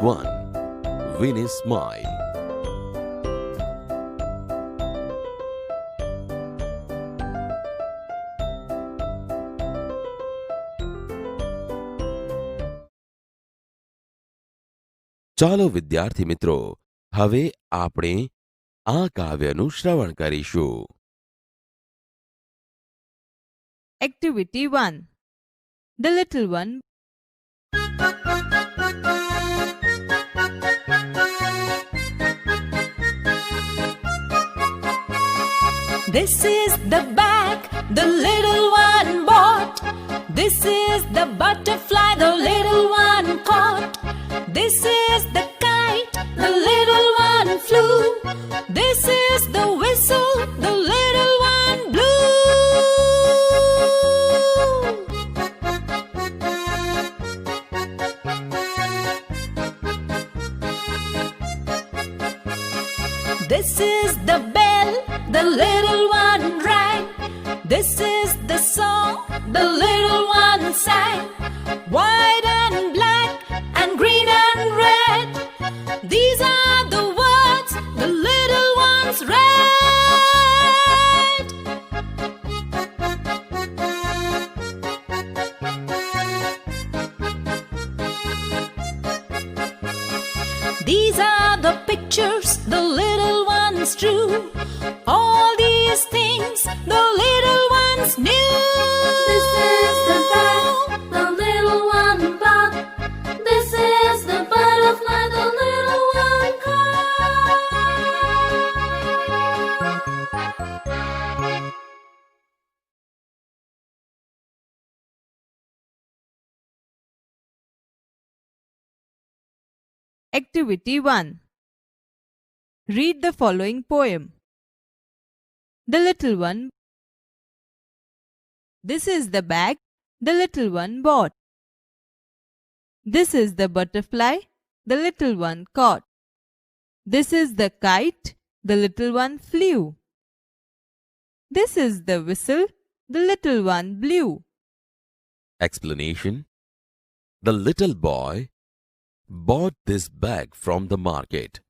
1. Winnie's Smile. ચાલો વિદ્યાર્થી મિત્રો, હવે આપણે આ કાવ્યનું શ્રવણ કરીશું. Activity 1. The Little One. This is the bag the little one bought. This is the butterfly the little one caught. This is the kite the little one flew. This is the whistle the little one blew. This is the bell the little one rang. This is the song the little one sang. White and black and green and red, these are the words the little ones read. These are the pictures the little ones drew. All these things the little ones knew. This is the bag the little one bought. This is the butterfly the little one caught. Activity 1. Read the following poem. The Little One. This is the bag the little one bought. This is the butterfly the little one caught. This is the kite the little one flew. This is the whistle the little one blew. Explanation. The little boy bought this bag from the market.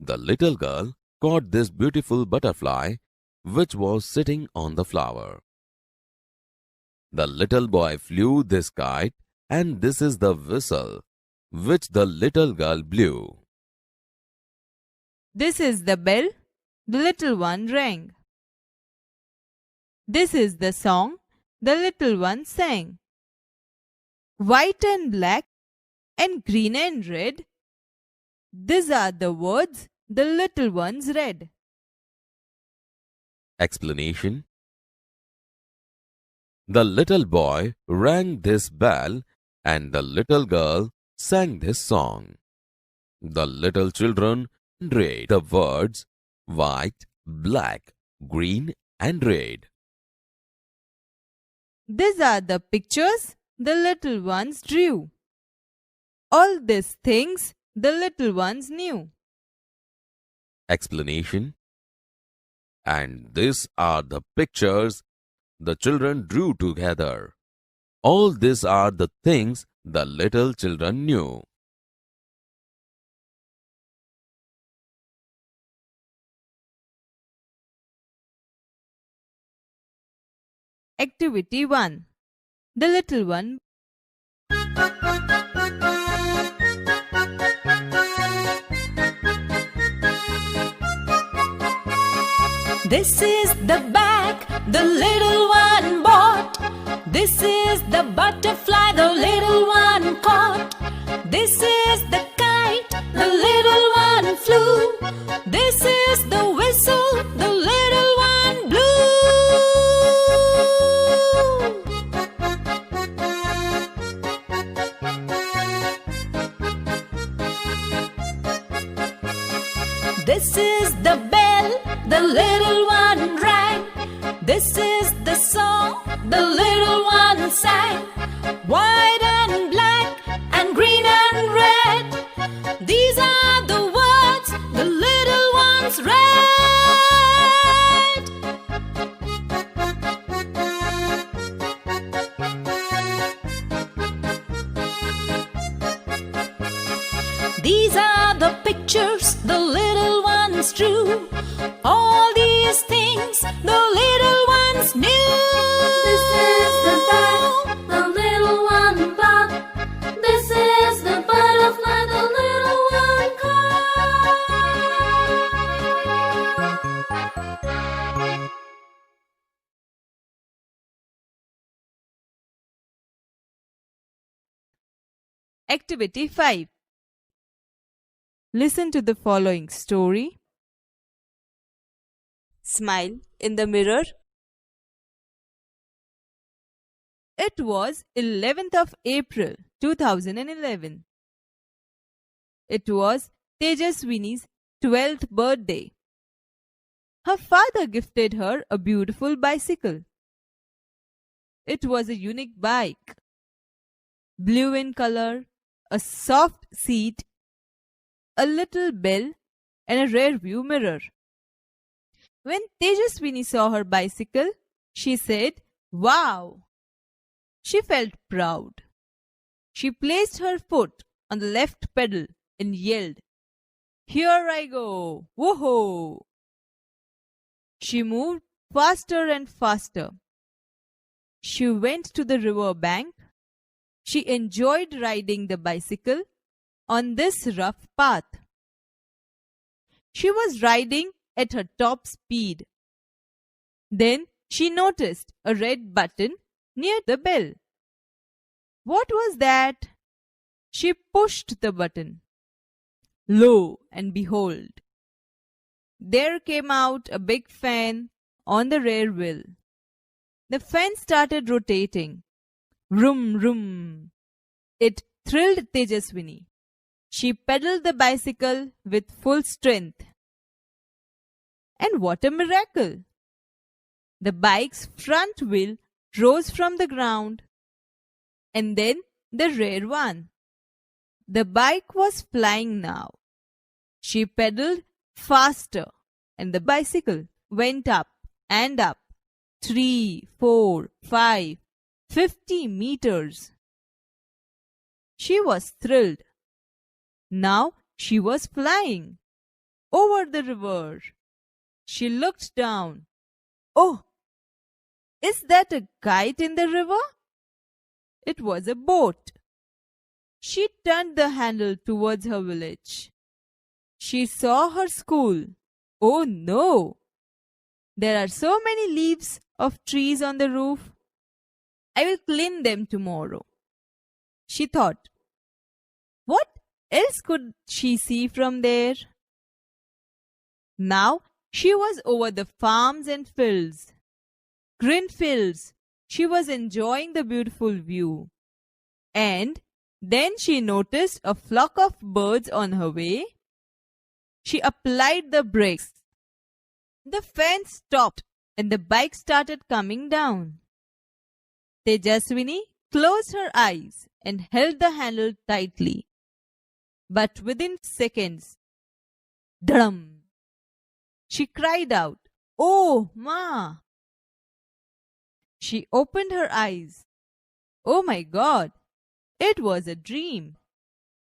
The little girl caught this beautiful butterfly which was sitting on the flower. The little boy flew this kite, and this is the whistle which the little girl blew. This is the bell the little one rang. This is the song the little one sang. White and black and green and red, these are the words the little ones read. Explanation. The little boy rang this bell, and the little girl sang this song. The little children read the words white, black, green, and red. These are the pictures the little ones drew. All these things the little ones knew. Explanation. And these are the pictures the children drew together. All these are the things the little children knew. Activity 1. The Little One. This is the bag the little one bought. This is the butterfly the little one caught. This is the kite the little one flew. This is the whistle the little one blew. This is the bell the little one rang. This is the song the little one sang. White and black and green and red, these are the words the little ones read. true. All these things the little ones knew. This is the bag the little one bought. This is the butterfly the little one caught. Activity 5. Listen to the following story. Smile in the mirror. It was 11th of April 2011. It was Tejaswini's 12th birthday. Her father gifted her a beautiful bicycle. It was a unique bike, blue in color, a soft seat, a little bell, and a rear view mirror. When Tejaswini saw her bicycle, she said, "Wow!" She felt proud. She placed her foot on the left pedal and yelled, "Here I go! Woohoo!" She moved faster and faster. She went to the river bank. She enjoyed riding the bicycle on this rough path. She was riding at her top speed. Then she noticed a red button near the bell. What was that? She pushed the button. Lo and behold, there came out a big fan on the rear wheel. The fan started rotating. Vroom, vroom. It thrilled Tejaswini. She pedaled the bicycle with full strength. And what a miracle! The bike's front wheel rose from the ground, and then the rear one. The bike was flying now. She pedaled faster, and the bicycle went up and up. 3, 4, 5, 50 meters. She was thrilled. Now she was flying over the river. She looked down. Oh, is that a kite in the river? It was a boat. She turned the handle towards her village. She saw her school. Oh no! There are so many leaves of trees on the roof. I will clean them tomorrow. She thought. What else could she see from there? Now she was over the farms and fields. Green fields. She was enjoying the beautiful view. And then she noticed a flock of birds on her way. She applied the brakes. The fan stopped and the bike started coming down. Tejaswini closed her eyes and held the handle tightly. But within seconds, drum! She cried out, "Oh, Ma!" She opened her eyes. Oh my God! It was a dream.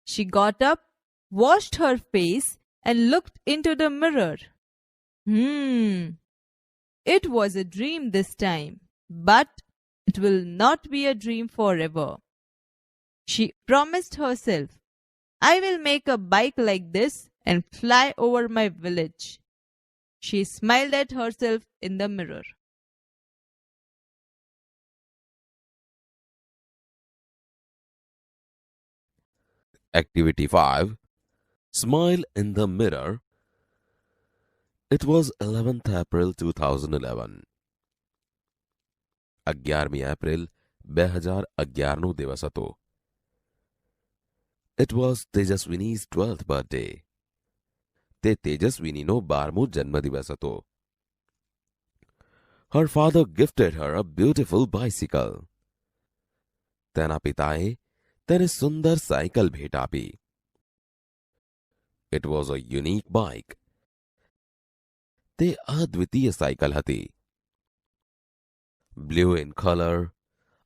She got up, washed her face, and looked into the mirror. It was a dream this time, but it will not be a dream forever. She promised herself, I will make a bike like this and fly over my village. She smiled at herself in the mirror. Activity 5. Smile in the mirror. It was 11th April 2011. 11મી April 2011નો દિવસ હતો. It was Tejaswini's 12th birthday. તે તેજસ્વીનીનો 12મો જન્મદિવસ હતો. Her father gifted her a beautiful bicycle. તેના પિતાએ તેને સુંદર cycle ભેટ આપી. It was a unique bike. તે અદ્વિતીય સાયકલ હતી. Blue in color,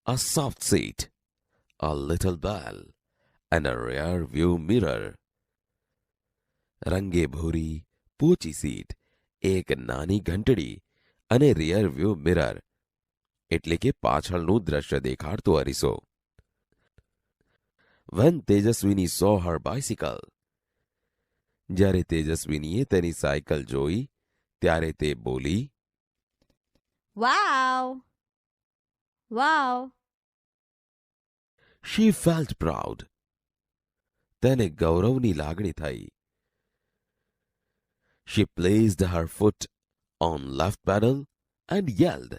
a soft seat, a little bell, and a rear view mirror. રંગે ભૂરી, પોચી સીટ, એક નાની ઘંટડી અને રિયર વ્યૂ મિરર એટલે કે પાછળનું દ્રશ્ય દેખાડતો અરીસો. When Tejaswini saw her bicycle, જ્યારે તેજસ્વીનીએ તેની સાયકલ જોઈ ત્યારે તે બોલી, Wow! Wow! She felt proud. તેને ગૌરવની લાગણી થઈ. She placed her foot on left pedal and yelled.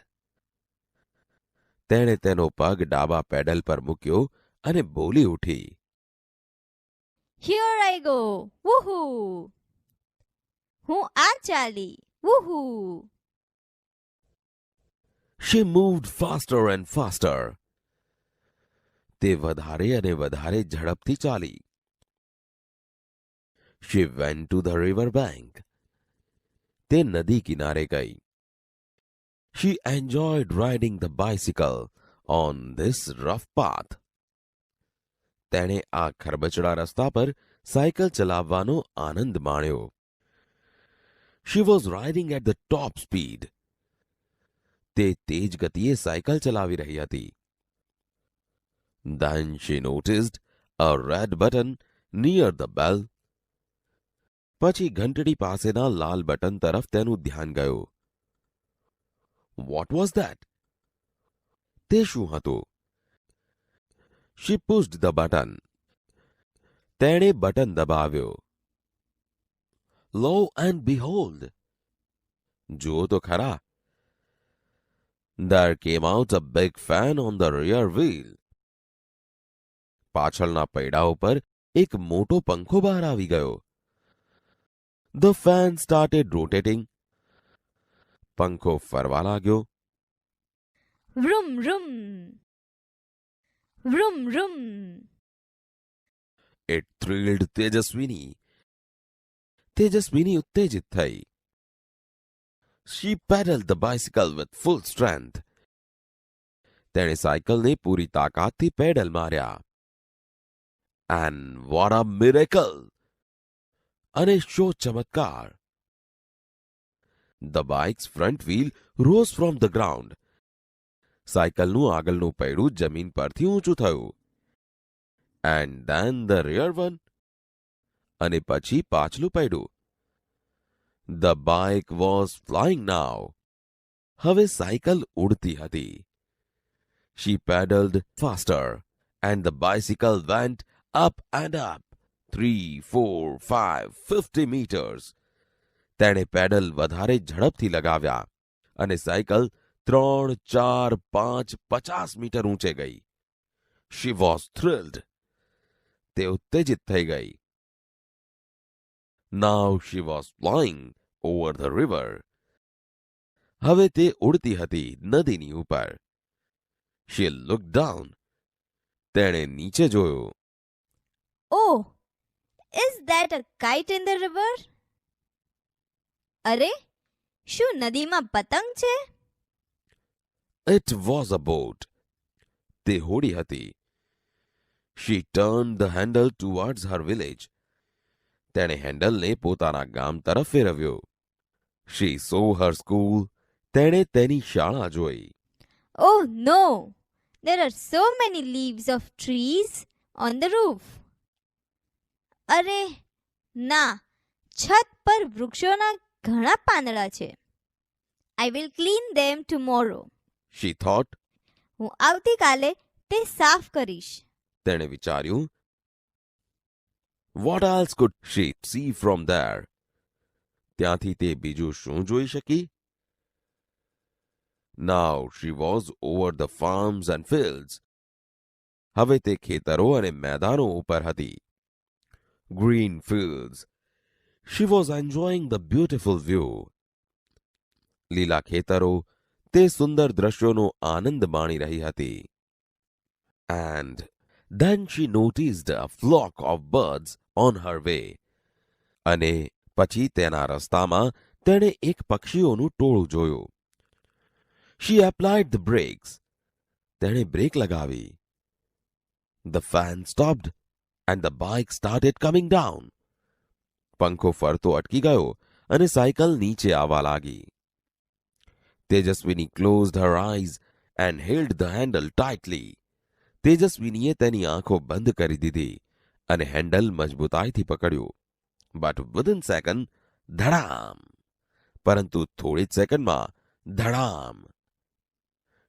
તેણે તેનો પગ ડાબા પેડલ પર મૂક્યો અને બોલી ઉઠી. Here I go! Woohoo! હું આ ચાલી! Woohoo! She moved faster and faster. તે વધારે અને વધારે ઝડપથી ચાલી. She went to the river bank. તે નદી કિનારે ગઈ. She enjoyed riding the bicycle on this rough path. તેણે આ ખરબચડા રસ્તા પર સાયકલ ચલાવવાનો આનંદ માણ્યો. She was riding at the top speed. તે તેજ ગતિએ સાયકલ ચલાવી રહી હતી. Then she noticed a red button near the bell. પછી ઘંટડી પાસેના લાલ બટન તરફ તેનું ધ્યાન ગયું. What was that? તે શું હતું? She pushed the button. તેણે બટન દબાવ્યો. Lo and behold! જુઓ તો ખરા. There came out a big fan on the rear wheel. પાછળના પૈડા ઉપર એક મોટો પંખો બહાર આવી ગયો. The fan started rotating. પંખો ફરવા લાગ્યો. Vroom, vroom! Vroom, vroom! It thrilled તેજસ્વીની. તેજસ્વીની ઉત્તેજિત થઈ. She pedaled the bicycle with full strength. તેણે સાયકલને પૂરી તાકાતથી પેડલ માર્યા. And what a miracle! અને શો ચમત્કાર! The bike's front wheel rose from the ground. સાયકલનું આગળનું પૈડું જમીન પરથી ઊંચું થયું. And then the rear one. અને પછી પાછલું પૈડું. The bike was flying now. હવે સાયકલ ઉડતી હતી. She pedaled faster and the bicycle went up and up. 3, 4, 5, 50 meters. તેણે પેડલ વધારે ઝડપથી લગાવ્યા અને સાયકલ 3, 4, 5, 50 મીટર ઊંચે ગઈ. She was thrilled. તે ઉત્તેજિત થઈ ગઈ. Now she was flying over the river. હવે તે ઉડતી હતી નદીની ઉપર. She looked down. તેણે નીચે જોયું. Oh! Is that a kite in the river? અરે, શું નદીમાં પતંગ છે? It was a boat. તે હોડી હતી. She turned the handle towards her village. તેણે હેન્ડલને પોતાના ગામ તરફ ફેરવ્યો. She saw her school. તેણે તેની શાળા જોઈ. Oh no! There are so many leaves of trees on the roof. અરે ના, છત પર વૃક્ષોના ઘણા પાંદડા છે. I will clean them tomorrow. She thought. હું આવતીકાલે તે સાફ કરીશ. તેણે વિચાર્યું. What else could she see from there? ત્યાંથી તે બીજું શું જોઈ શકી? Now she was over the farms and fields. હવે તે ખેતરો અને મેદાનો ઉપર હતી. Green fields. She was enjoying the beautiful view. લીલા ખેતરો, તે સુંદર દ્રશ્યોનો આનંદ માણી રહી હતી. And then she noticed a flock of birds on her way. અને પછી તેના રસ્તામાં તેણે એક પક્ષીઓનું ટોળું જોયું. She applied the brakes. તેણે બ્રેક લગાવી. The fan stopped and the bike started coming down. પંખો ફરતો અટકી ગયો અને સાયકલ નીચે આવવા લાગી. તેજસ્વીની closed her eyes and held the handle tightly. તેજસ્વીનીએ તેની આંખો બંધ કરી દીધી અને હેન્ડલ મજબૂતાઈથી પકડ્યું. But within second, ધડામ! પરંતુ થોડી જ સેકન્ડમાં ધડામ!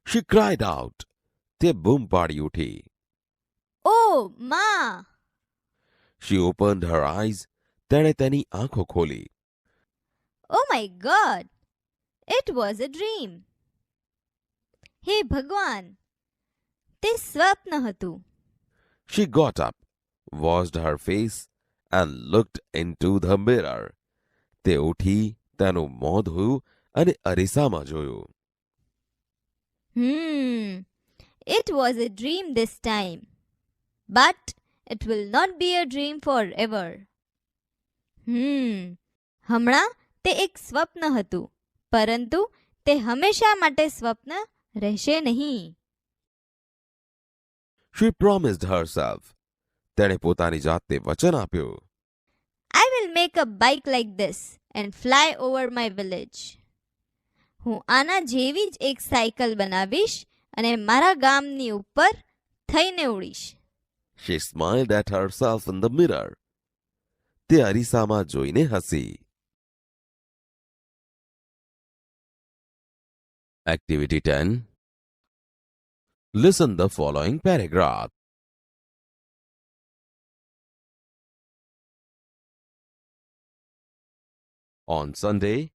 She cried out. તે બૂમ પાડી ઉઠી. Oh, Ma! She opened her eyes. તેણે તેની આંખો ખોલી. Oh my God! It was a dream. હે ભગવાન! તે સ્વપ્ન હતું. She got up, washed her face, and looked into the mirror. તે ઉઠી, તેનું મોં ધોયું અને અરીસામાં જોયું. It was a dream this time. But it will not be a dream forever. હમણાં તે એક સ્વપ્ન હતું, પરંતુ તે હંમેશા માટે સ્વપ્ન રહેશે નહીં. She promised herself. તેણે પોતાની જાતને વચન આપ્યું. I will make a bike like this and fly over my village. હું આના જેવી જ એક સાયકલ બનાવીશ અને મારા ગામની ઉપર થઈને ઉડીશ. She smiled at herself in the mirror. તે અરીસામાં જોઈને હસી. Activity 10. Listen the following paragraph. On Sunday,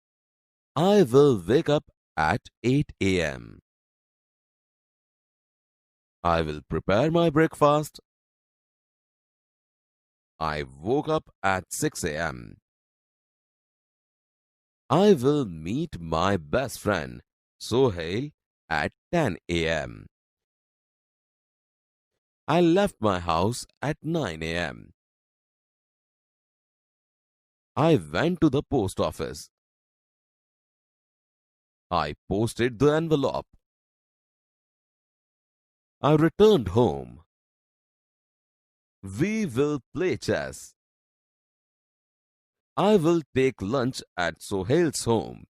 I will wake up at 8 a.m. I will prepare my breakfast. I woke up at 6 a.m. I will meet my best friend, Sohail, at 10 a.m. I left my house at 9 a.m. I went to the post office. I posted the envelope. I returned home. We will play chess. I will take lunch at Sohail's home.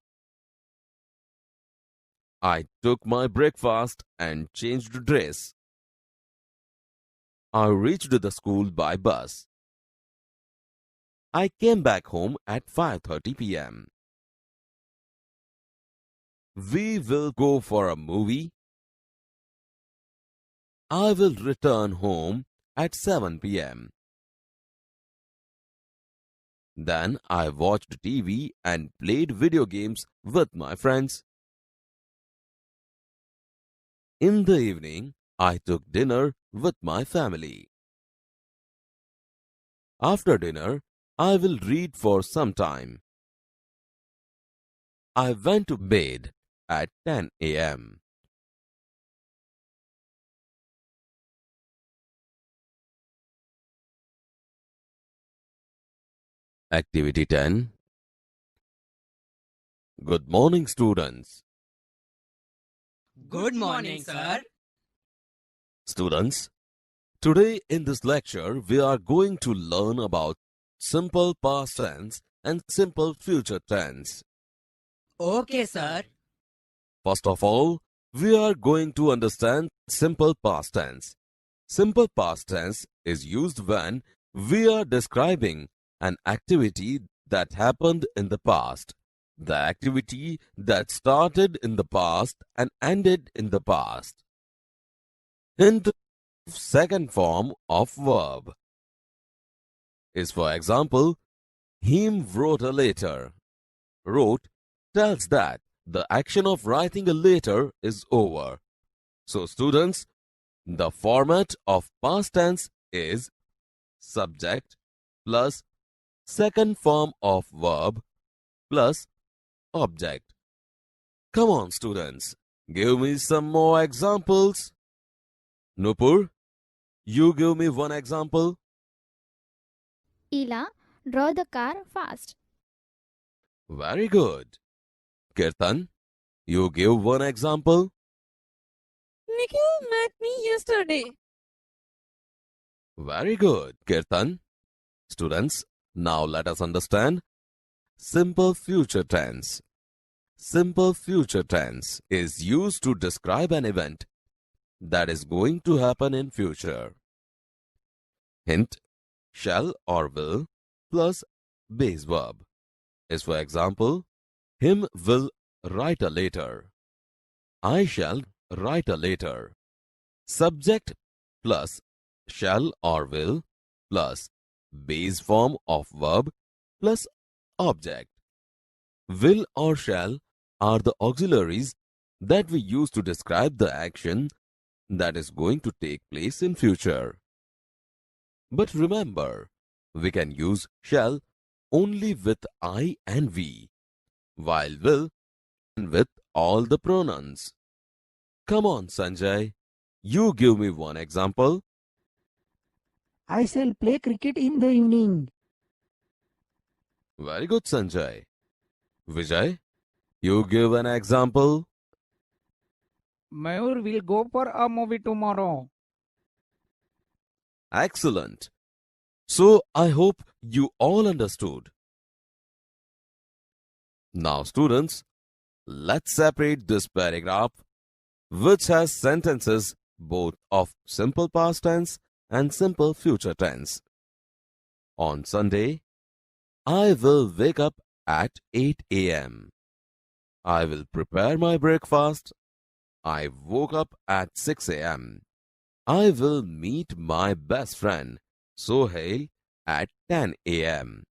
I took my breakfast and changed dress. I reached the school by bus. I came back home at 5:30 p.m. We will go for a movie. I will return home at 7 p.m. Then I watched TV and played video games with my friends. In the evening, I took dinner with my family. After dinner, I will read for some time. I went to bed at 10 a.m. Activity 10. Good morning, students. Good morning, sir. Students, today in this lecture, we are going to learn about simple past tense and simple future tense. Okay, sir. First of all, we are going to understand simple past tense. Simple past tense is used when we are describing an activity that happened in the past. The activity that started in the past and ended in the past. In the second form of verb is, for example, him wrote a letter. Wrote tells that the action of writing a letter is over. So students, the format of past tense is subject plus second form of verb plus object. Come on, students, give me some more examples. Nupur, you give me one example. Ila, draw the car fast. Very good. Kirtan, you give one example. Nikhil met me yesterday. Very good, Kirtan. Students, now let us understand simple future tense. Simple future tense is used to describe an event that is going to happen in future. Hint: shall or will plus base verb is, for example, him will write a letter. I shall write a letter. Subject plus shall or will plus base form of verb plus object. Will or shall are the auxiliaries that we use to describe the action that is going to take place in future. But remember, we can use shall only with I and we, while will with all the pronouns. Come on, Sanjay, you give me one example. I shall play cricket in the evening. Very good, Sanjay. Vijay, you give an example. Mayur will go for a movie tomorrow. Excellent. So I hope you all understood. Now, students, let's separate this paragraph, which has sentences both of simple past tense and simple future tense. On Sunday, I will wake up at 8 a.m. I will prepare my breakfast. I woke up at 6 a.m. I will meet my best friend, Sohail, at 10 a.m.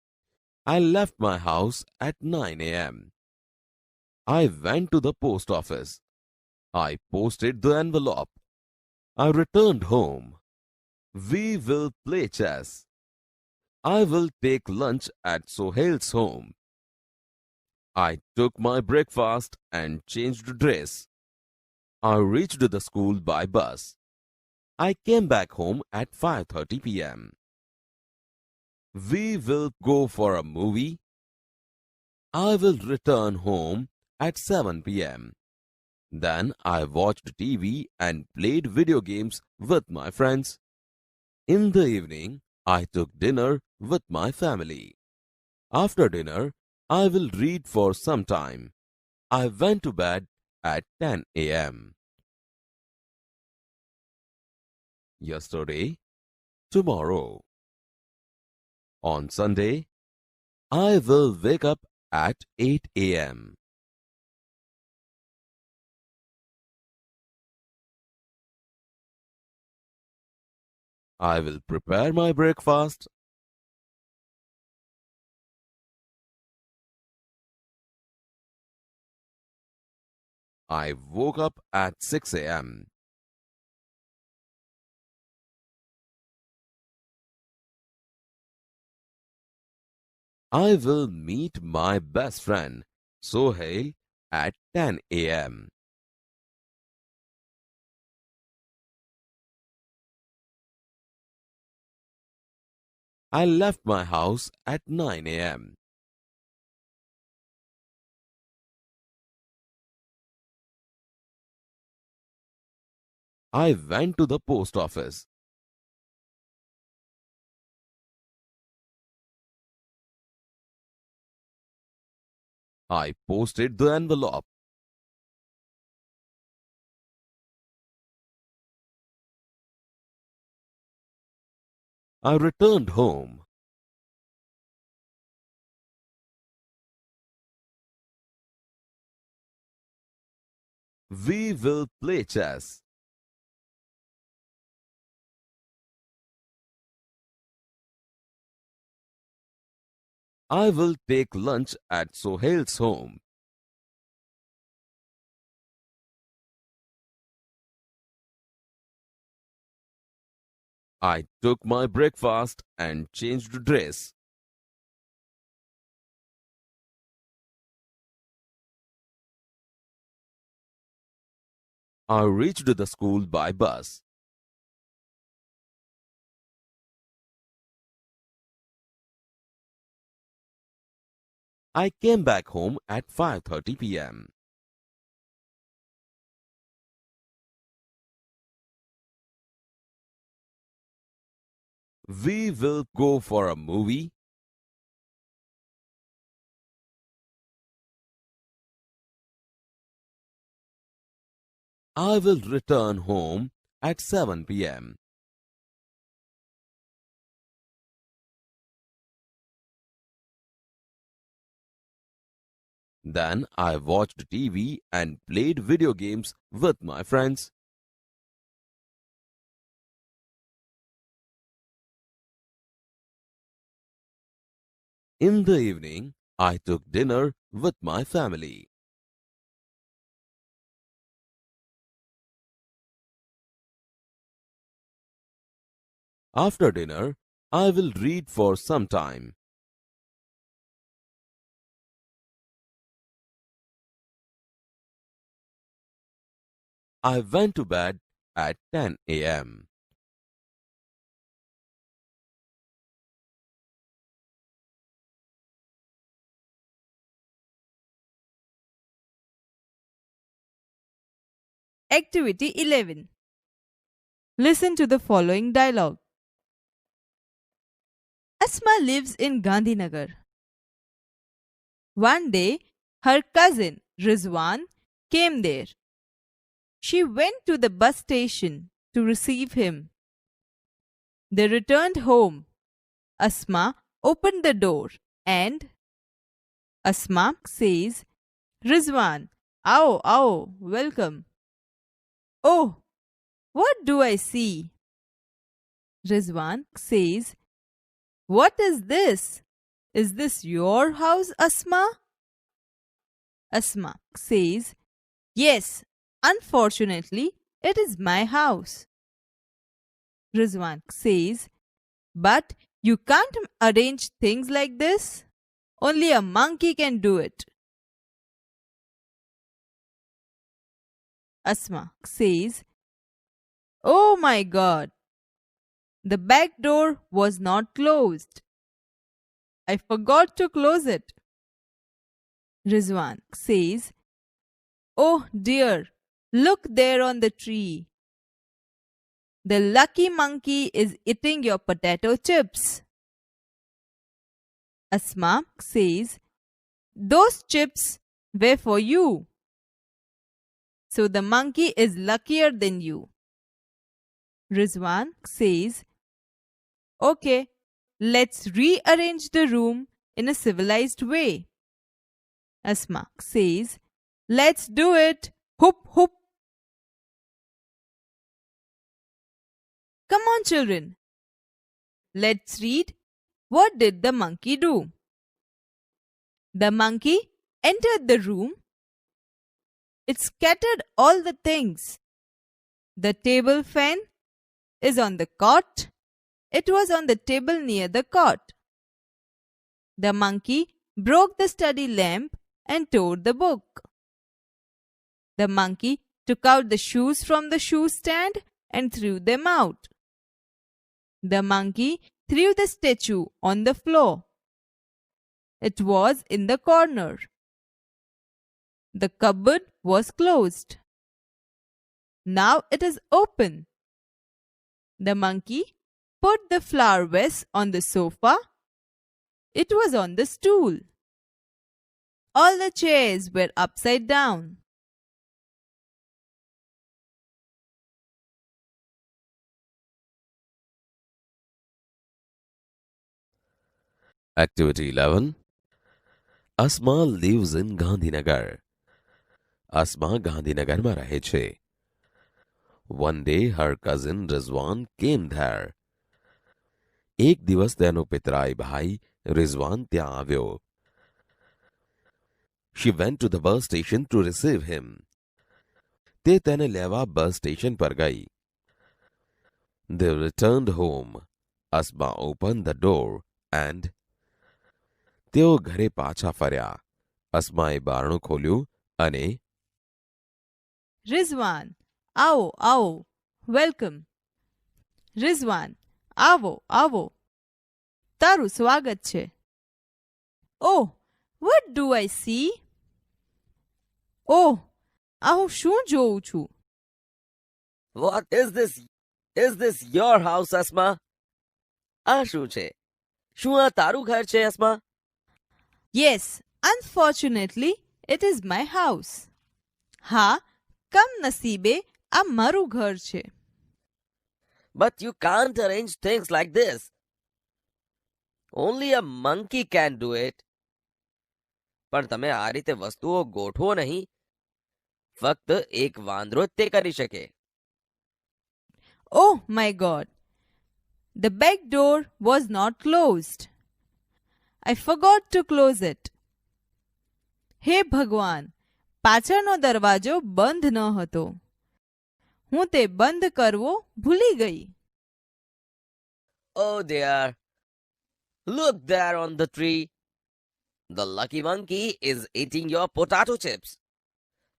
I left my house at 9 a.m. I went to the post office. I posted the envelope. I returned home. We will play chess. I will take lunch at Sohail's home. I took my breakfast and changed dress. I reached the school by bus. I came back home at 5:30 p.m. We will go for a movie. I will return home at 7 p.m. Then I watched TV and played video games with my friends. In the evening, I took dinner with my family. After dinner, I will read for some time. I went to bed at 10 a.m. Yesterday, tomorrow. On Sunday, I will wake up at 8 a.m. I will prepare my breakfast. I woke up at 6 a.m. I will meet my best friend, Sohail, at 10 a.m. I left my house at 9 a.m. I went to the post office. I posted the envelope. I returned home. We will play chess. I will take lunch at Sohail's home. I took my breakfast and changed dress. I reached the school by bus. I came back home at 5:30 p.m. We will go for a movie. I will return home at 7 p.m. Then I watched TV and played video games with my friends. In the evening, I took dinner with my family. After dinner, I will read for some time. I went to bed at 10 a.m. Activity 11. Listen to the following dialogue. Asma lives in Gandhinagar. One day, her cousin Rizwan came there. She went to the bus station to receive him. They returned home. Asma opened the door and Asma says, Rizwan, आओ, welcome. Oh, what do I see? Rizwan says, what is this? Is this your house, Asma? Asma says, yes, unfortunately, it is my house. Rizwan says, but you can't arrange things like this. Only a monkey can do it. Asma says, oh my God, the back door was not closed. I forgot to close it. Rizwan says, oh dear, look there on the tree. The lucky monkey is eating your potato chips. Asma says, those chips were for you. So the monkey is luckier than you. Rizwan says, okay, let's rearrange the room in a civilized way. Asma says, let's do it. Hoop, hoop. Come on, children. Let's read. What did the monkey do? The monkey entered the room. It scattered all the things. The table fan is on the cot. It was on the table near the cot. The monkey broke the study lamp and tore the book. The monkey took out the shoes from the shoe stand and threw them out. The monkey threw the statue on the floor. It was in the corner. The cupboard was closed. Now it is open. The monkey put the flower vase on the sofa. It was on the stool. All the chairs were upside down. Activity 11. Asma lives in Gandhinagar. Asma ગાંધીનગરમાં રહે છે. One day her cousin Rizwan came there. એક દિવસ તેનો પિતરાઈ ભાઈ રિઝવાન ત્યાં આવ્યો. She went to the bus station to receive him. તે તેને લેવા બસ સ્ટેશન પર ગઈ. They returned home. Asma opened the door and તેઓ ઘરે પાછા ફર્યા. અસ્માએ બારણું ખોલ્યું અને Rizwan, आओ, welcome. Rizwan, आओ. તારું સ્વાગત છે. Oh, what do I see? Oh, હું શું જોઉં છું? What is this? Is this your house, Asma? શું છે? શું આ તારું ઘર છે, Asma? Yes, unfortunately, it is my house. હા, કમનસીબે આ મારું ઘર છે. But you can't arrange things like this. Only a monkey can do it. પણ તમે આ રીતે વસ્તુઓ ગોઠવો નહીં. ફક્ત એક વાંદરો જ તે કરી શકે. Oh my God! The back door was not closed. I forgot to close it. હે ભગવાન, પાછળનો દરવાજો બંધ ન હતો. હું તે બંધ કરવો ભૂલી ગઈ. Oh dear. Look there on the tree. The lucky monkey is eating your potato chips.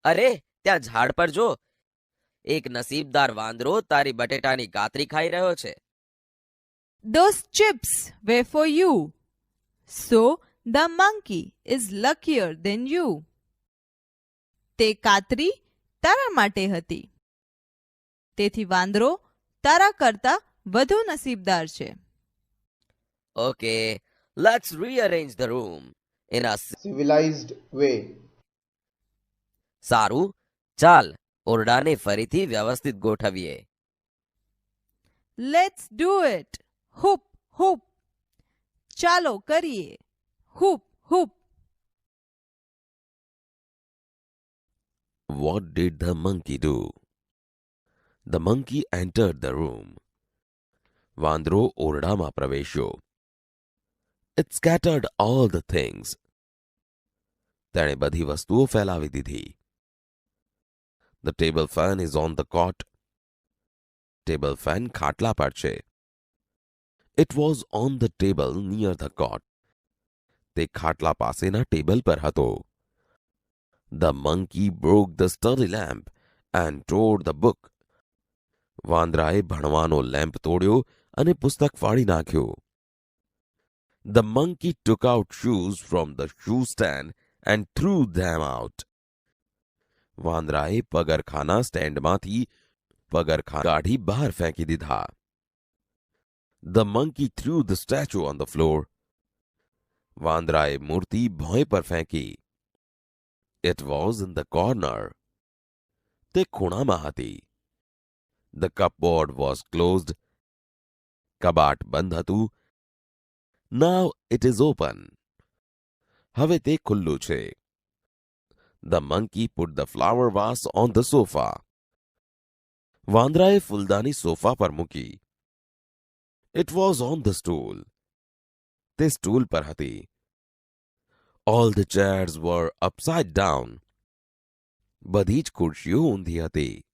અરે, ત્યાં ઝાડ પર જો. એક નસીબદાર વાંદરો તારી બટેટાની કાતરી ખાઈ રહ્યો છે. Those chips were for you. So the monkey is luckier than you. તે કાતરી તારા માટે હતી. તેથી વાંદરો તારા કરતા વધુ નસીબદાર છે. Okay, let's rearrange the room in a civilized way. સારું, ચાલ ઓરડાને ફરીથી વ્યવસ્થિત ગોઠવીએ. Let's do it. Hoop, hoop. ચાલો કરીએ. Hoop, hoop. What did the monkey do? The monkey entered the room. વાંદરો ઓરડામાં પ્રવેશ્યો. It scattered all the things. તેણે બધી વસ્તુઓ ફેલાવી દીધી. The table fan is on the cot. Table fan ખાટલા પર છે. It was on the table near the cot. તે ખાટલા પાસેના ટેબલ પર હતો. The monkey broke the study lamp and tore the book. વાંદરાએ ભણવાનો લેમ્પ તોડ્યો અને પુસ્તક ફાડી નાખ્યો. The monkey took out shoes from the shoe stand and threw them out. વાંદરાએ પગરખાના સ્ટેન્ડમાંથી પગરખા કાઢી બહાર ફેંકી દીધા. The monkey threw the statue on the floor. વાંદરાએ મૂર્તિ ભોંય પર ફેંકી. It was in the corner. તે ખૂણામાં હતી. The cupboard was closed. કબાટ બંધ હતું. Now it is open. હવે તે ખુલ્લું છે. The monkey put the flower vase on the sofa. વાંદરાએ ફૂલદાની સોફા પર મૂકી. It was on the stool. તે સ્ટૂલ પર હતી. All the chairs were upside down. બધી જ ખુરશીઓ ઊંધી હતી.